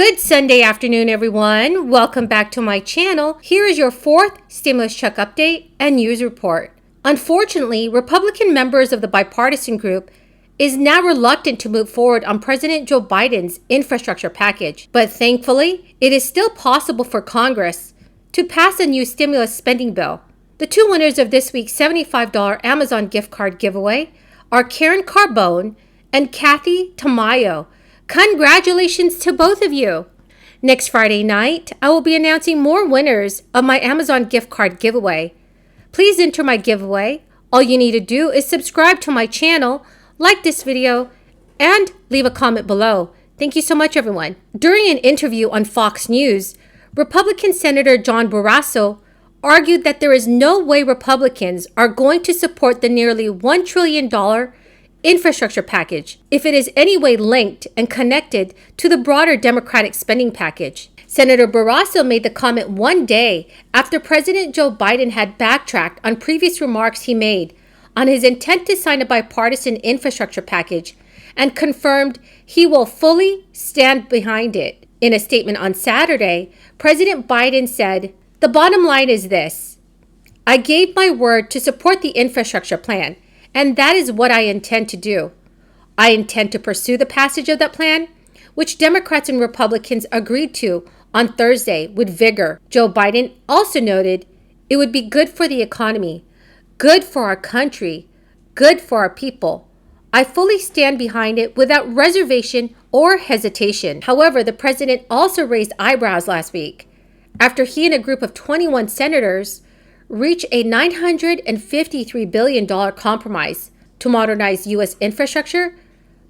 Good Sunday afternoon, everyone. Welcome back to my channel. Here is your fourth stimulus check update and news report. Unfortunately, Republican members of the bipartisan group is now reluctant to move forward on President Joe Biden's infrastructure package. But thankfully, it is still possible for Congress to pass a new stimulus spending bill. The two winners of this week's $75 Amazon gift card giveaway are Karen Carbone and Kathy Tamayo. Congratulations to both of you. Next Friday night, I will be announcing more winners of my Amazon gift card giveaway. Please enter my giveaway. All you need to do is subscribe to my channel, like this video, and leave a comment below. Thank you so much, everyone. During an interview on Fox News, Republican Senator John Barrasso argued that there is no way Republicans are going to support the nearly $1 trillion infrastructure package if it is any way linked and connected to the broader Democratic spending package. Senator Barrasso made the comment one day after President Joe Biden had backtracked on previous remarks he made on his intent to sign a bipartisan infrastructure package and confirmed he will fully stand behind it. In a statement on Saturday, President Biden said, "The bottom line is this. I gave my word to support the infrastructure plan, and that is what I intend to do. I intend to pursue the passage of that plan, which Democrats and Republicans agreed to on Thursday with vigor." Joe Biden also noted it would be good for the economy, good for our country, good for our people. I fully stand behind it without reservation or hesitation. However, the president also raised eyebrows last week after he and a group of 21 senators reach a $953 billion compromise to modernize U.S. infrastructure,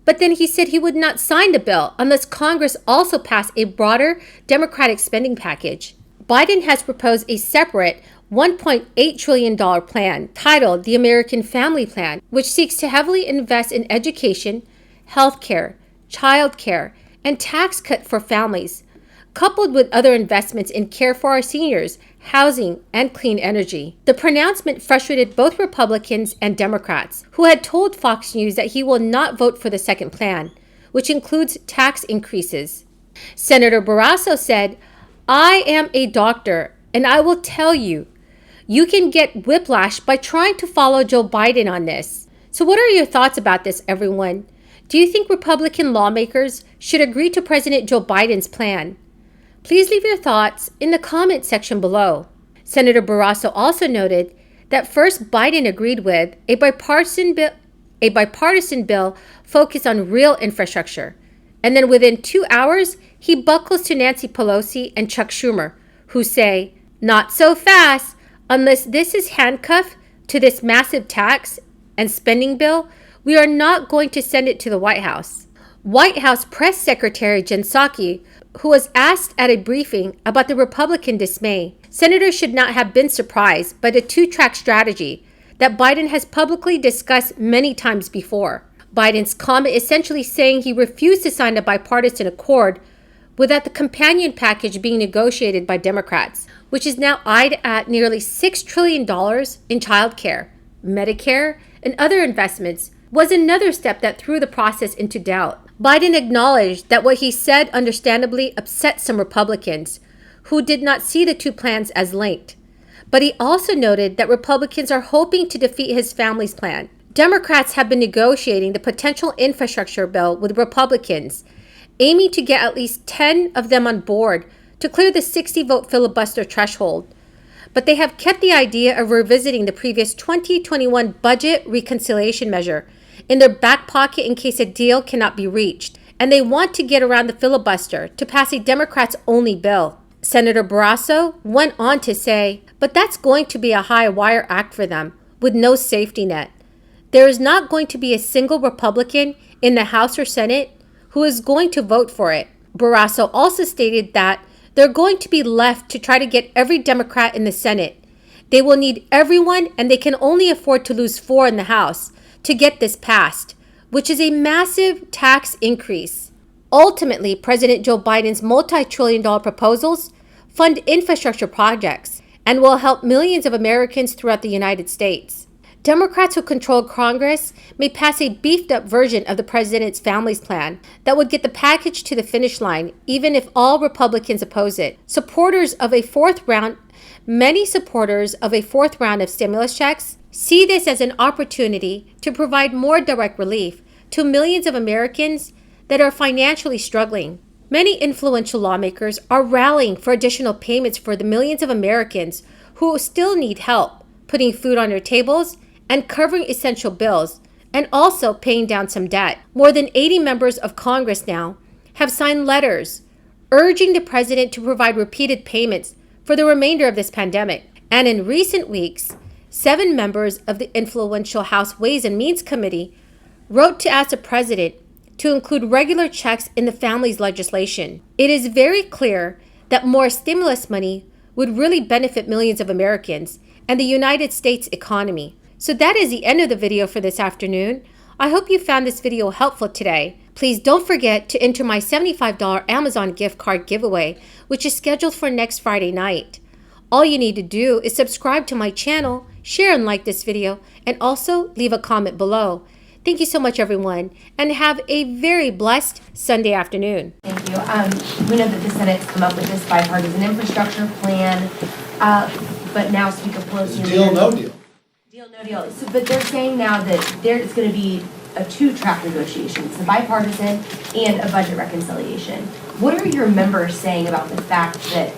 but then he said he would not sign the bill unless Congress also passed a broader Democratic spending package. Biden has proposed a separate $1.8 trillion plan titled the American Family Plan, which seeks to heavily invest in education, healthcare, childcare, and tax cut for families, coupled with other investments in care for our seniors, housing, and clean energy. The pronouncement frustrated both Republicans and Democrats, who had told Fox News that he will not vote for the second plan, which includes tax increases. Senator Barrasso said, "I am a doctor, and I will tell you, you can get whiplash by trying to follow Joe Biden on this." So what are your thoughts about this, everyone? Do you think Republican lawmakers should agree to President Joe Biden's plan? Please leave your thoughts in the comment section below. Senator Barrasso also noted that first Biden agreed with a bipartisan bill focused on real infrastructure, and then within 2 hours, he buckles to Nancy Pelosi and Chuck Schumer, who say, "Not so fast. Unless this is handcuffed to this massive tax and spending bill, we are not going to send it to the White House." White House Press Secretary Jen Psaki, who was asked at a briefing about the Republican dismay, senators should not have been surprised by the two-track strategy that Biden has publicly discussed many times before. Biden's comment essentially saying he refused to sign a bipartisan accord without the companion package being negotiated by Democrats, which is now eyed at nearly $6 trillion in childcare, Medicare, and other investments, was another step that threw the process into doubt. Biden acknowledged that what he said understandably upset some Republicans who did not see the two plans as linked. But he also noted that Republicans are hoping to defeat his family's plan. Democrats have been negotiating the potential infrastructure bill with Republicans, aiming to get at least 10 of them on board to clear the 60-vote filibuster threshold. But they have kept the idea of revisiting the previous 2021 budget reconciliation measure in their back pocket in case a deal cannot be reached, and they want to get around the filibuster to pass a Democrats-only bill. Senator Barrasso went on to say, "But that's going to be a high-wire act for them, with no safety net. There is not going to be a single Republican in the House or Senate who is going to vote for it." Barrasso also stated that they're going to be left to try to get every Democrat in the Senate. They will need everyone, and they can only afford to lose 4 in the House to get this passed, which is a massive tax increase. Ultimately, President Joe Biden's multi-trillion-dollar proposals fund infrastructure projects and will help millions of Americans throughout the United States. Democrats who control Congress may pass a beefed-up version of the president's family's plan that would get the package to the finish line, even if all Republicans oppose it. Many supporters of a fourth round of stimulus checks see this as an opportunity to provide more direct relief to millions of Americans that are financially struggling. Many influential lawmakers are rallying for additional payments for the millions of Americans who still need help putting food on their tables and covering essential bills, and also paying down some debt. More than 80 members of Congress now have signed letters urging the president to provide repeated payments for the remainder of this pandemic. And in recent weeks, 7 members of the influential House Ways and Means Committee wrote to ask the president to include regular checks in the family's legislation. It is very clear that more stimulus money would really benefit millions of Americans and the United States economy. So that is the end of the video for this afternoon. I hope you found this video helpful today. Please don't forget to enter my $75 Amazon gift card giveaway, which is scheduled for next Friday night. All you need to do is subscribe to my channel, share and like this video, and also leave a comment below. Thank you so much, everyone, and have a very blessed Sunday afternoon. Thank you. We know that the Senate's come up with this bipartisan infrastructure plan, but now Speaker Pelosi... Deal, no deal. Deal, no deal. So, but they're saying now that there's going to be a 2-track negotiation. It's a bipartisan and a budget reconciliation. What are your members saying about the fact that,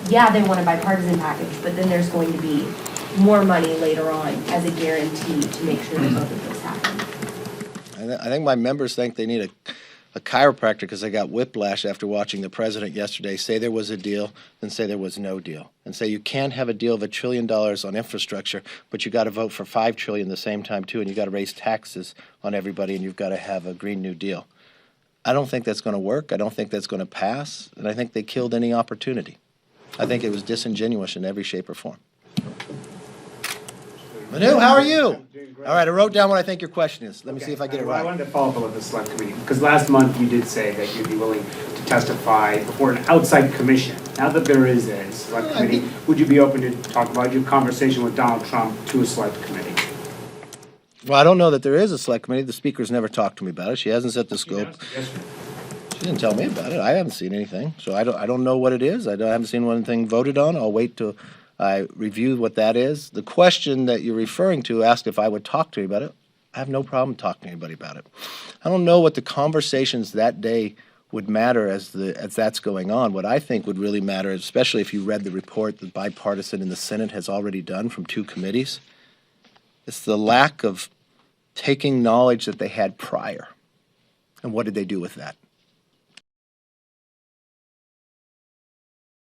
yeah, they want a bipartisan package, but then there's going to be more money later on as a guarantee to make sure that both of those happen? I think my members think they need a chiropractor because they got whiplash after watching the president yesterday say there was a deal, then say there was no deal, and say you can't have a deal of $1 trillion on infrastructure, but you got to vote for $5 trillion the same time too, and you got to raise taxes on everybody, and you've got to have a Green New Deal. I don't think that's going to work. I don't think that's going to pass, and I think they killed any opportunity. I think it was disingenuous in every shape or form. Manu, how are you? All right, I wrote down what I think your question is. Let me see if I get it Well, I right. wanted to follow up with the select committee, because last month you did say that you'd be willing to testify before an outside commission. Now that there is a select committee, would you be open to talk about your conversation with Donald Trump to a select committee? Well, I don't know that there is a select committee. The speaker's never talked to me about it. She hasn't set the scope. Yes, sir. She didn't tell me about it. I haven't seen anything, so I don't know what it is. I haven't seen anything voted on. I'll wait till I review what that is. The question that you're referring to asked if I would talk to you about it. I have no problem talking to anybody about it. I don't know what the conversations that day would matter as that's going on. What I think would really matter, especially if you read the report that bipartisan in the Senate has already done from 2 committees, it's the lack of taking knowledge that they had prior. And what did they do with that?